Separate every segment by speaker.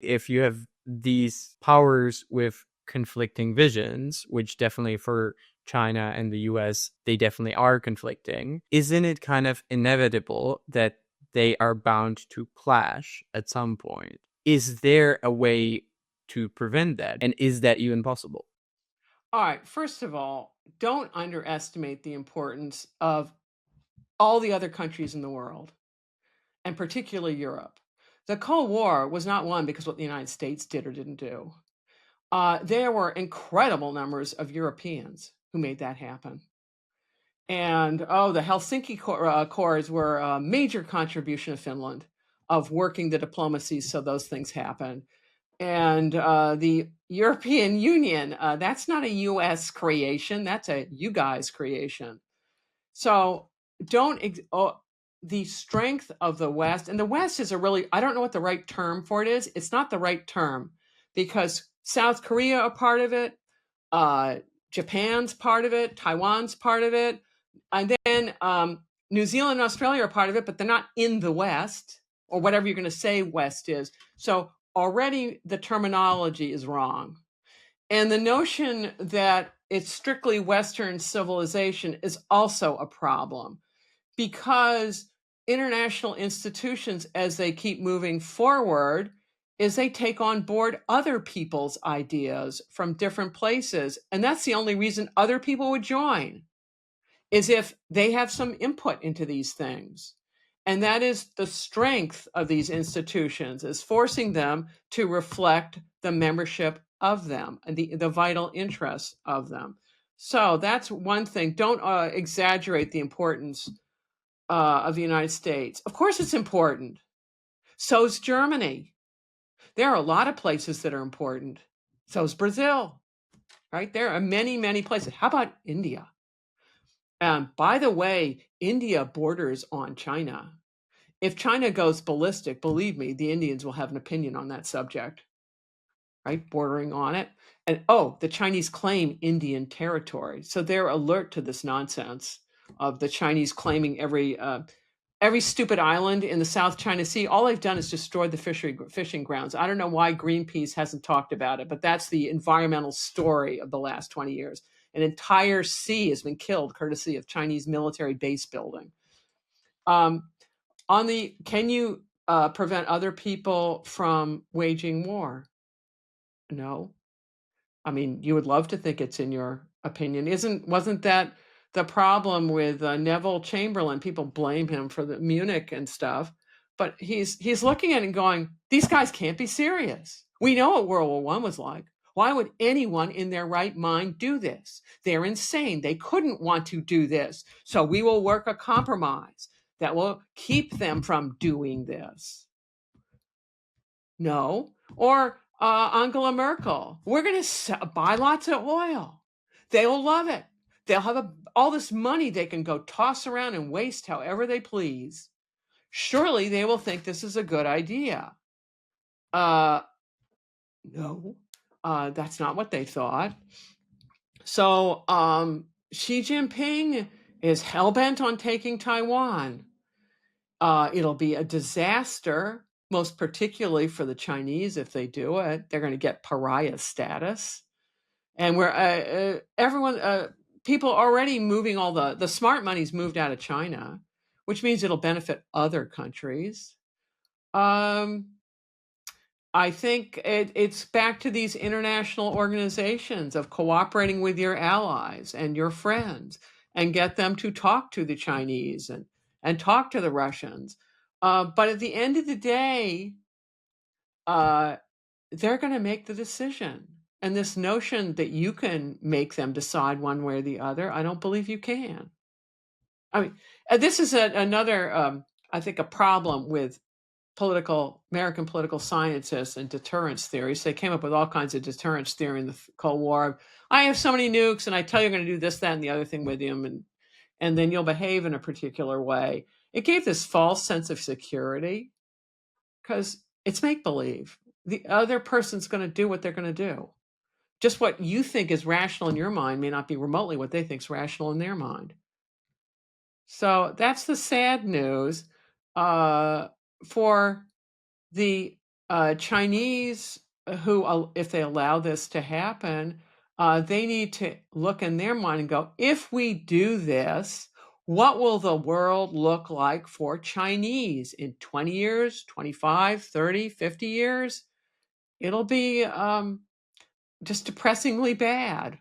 Speaker 1: If you have these powers with conflicting visions, which definitely for China and the US, they definitely are conflicting, isn't it kind of inevitable that they are bound to clash at some point? Is there a way to prevent that? And is that even possible?
Speaker 2: All right, first of all, don't underestimate the importance of all the other countries in the world, and particularly Europe. The Cold War was not won because what the United States did or didn't do. There were incredible numbers of Europeans who made that happen. And the Helsinki Accords were a major contribution of Finland of working the diplomacy so those things happened. And the European Union, that's not a US creation, that's a you guys creation. So don't, the strength of the West, and the West is a really, I don't know what the right term for it is. It's not the right term because South Korea are part of it, uh, Japan's part of it, Taiwan's part of it, and then New Zealand and Australia are part of it, but they're not in the West or whatever you're going to say West is. So already the terminology is wrong. And the notion that it's strictly Western civilization is also a problem because international institutions, as they keep moving forward, is they take on board other people's ideas from different places. And that's the only reason other people would join, is if they have some input into these things. And that is the strength of these institutions, is forcing them to reflect the membership of them and the vital interests of them. So that's one thing. Don't exaggerate the importance of the United States. Of course, it's important. So's Germany. There are a lot of places that are important. So's Brazil, right? There are many, many places. How about India? By the way, India borders on China. If China goes ballistic, believe me, the Indians will have an opinion on that subject, right? Bordering on it. And the Chinese claim Indian territory. So they're alert to this nonsense of the Chinese claiming every stupid island in the South China Sea. All they've done is destroy the fishing grounds. I don't know why Greenpeace hasn't talked about it, but that's the environmental story of the last 20 years. An entire sea has been killed courtesy of Chinese military base building. Um, can you prevent other people from waging war? No. I mean, you would love to think it's in your opinion. Wasn't that the problem with Neville Chamberlain? People blame him for the Munich and stuff, but he's looking at it and going, "These guys can't be serious. We know what World War I was like. Why would anyone in their right mind do this? They're insane. They couldn't want to do this. So we will work a compromise that will keep them from doing this." No. Or Angela Merkel. We're going to buy lots of oil. They will love it. They'll have all this money they can go toss around and waste however they please. Surely they will think this is a good idea. No, that's not what they thought. So Xi Jinping is hell-bent on taking Taiwan. It'll be a disaster, most particularly for the Chinese if they do it. They're going to get pariah status. And where people already moving all the smart money's moved out of China, which means it'll benefit other countries. Um, I think it's back to these international organizations of cooperating with your allies and your friends and get them to talk to the Chinese and talk to the Russians. But at the end of the day, uh, they're going to make the decision. And this notion that you can make them decide one way or the other, I don't believe you can. I mean, this is another, I think, a problem with American political scientists and deterrence theories. They came up with all kinds of deterrence theory in the Cold War. I have so many nukes, and I tell you I'm going to do this, that, and the other thing with you, and then you'll behave in a particular way. It gave this false sense of security because it's make believe. The other person's going to do what they're going to do. Just what you think is rational in your mind may not be remotely what they think is rational in their mind. So that's the sad news for the Chinese who, if they allow this to happen, they need to look in their mind and go, if we do this, what will the world look like for Chinese in 20 years, 25, 30, 50 years? It'll be just depressingly bad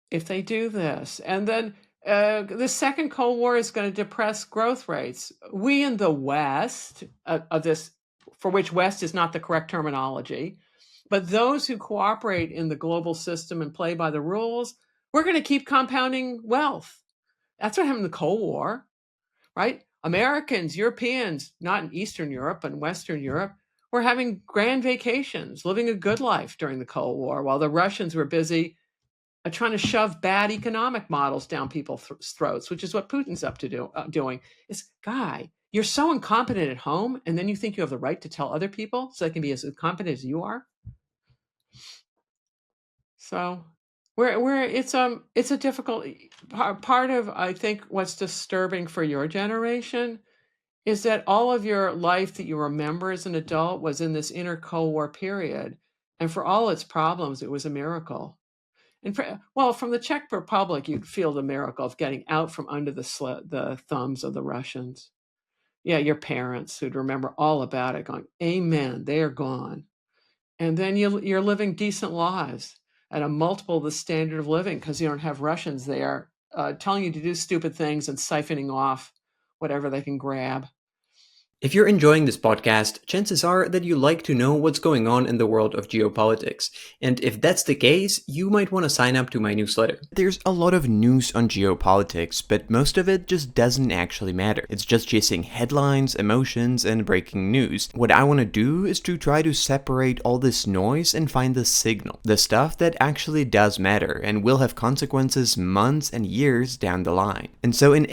Speaker 2: if they do this. And then the second Cold War is going to depress growth rates. We in the West, of this, for which West is not the correct terminology, but those who cooperate in the global system and play by the rules, we're going to keep compounding wealth. That's what happened in the Cold War, right? Americans, Europeans, not in Eastern Europe, but in Western Europe, were having grand vacations, living a good life during the Cold War, while the Russians were busy trying to shove bad economic models down people's throats, which is what Putin's up to doing. Is, guy, you're so incompetent at home, and then you think you have the right to tell other people so they can be as incompetent as you are. So, it's a difficult part of, I think, what's disturbing for your generation is that all of your life that you remember as an adult was in this inner Cold War period, and for all its problems, it was a miracle. And from the Czech Republic, you'd feel the miracle of getting out from under the thumbs of the Russians. Yeah, your parents who'd remember all about it, going, "Amen, they are gone." And then you're living decent lives at a multiple of the standard of living because you don't have Russians there telling you to do stupid things and siphoning off whatever they can grab.
Speaker 1: If you're enjoying this podcast, chances are that you like to know what's going on in the world of geopolitics. And if that's the case, you might want to sign up to my newsletter. There's a lot of news on geopolitics, but most of it just doesn't actually matter. It's just chasing headlines, emotions, and breaking news. What I want to do is to try to separate all this noise and find the signal, the stuff that actually does matter and will have consequences months and years down the line. And so in